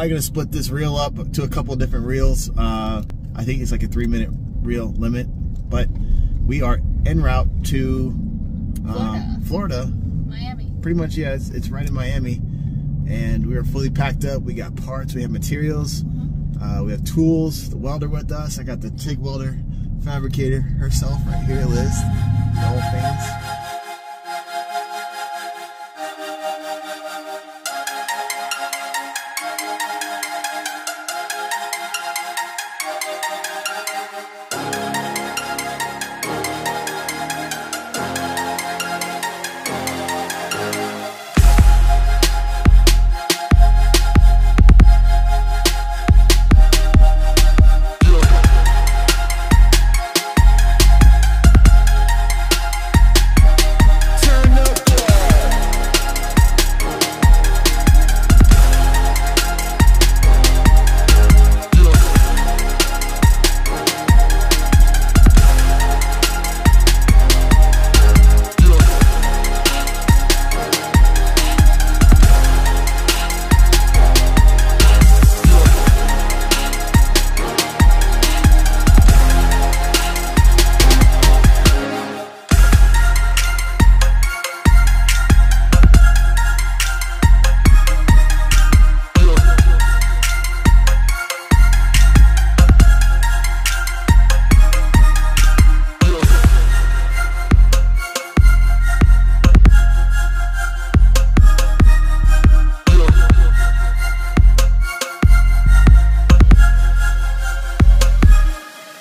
probably gonna split this reel up to a couple different reels. I think it's like a 3-minute reel limit, but we are en route to Florida. Miami. Pretty much, yeah, it's right in Miami. And we are fully packed up. We got parts, we have materials, we have tools, the welder with us. I got the TIG welder fabricator herself right here, Liz. The whole things.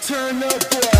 Turn up.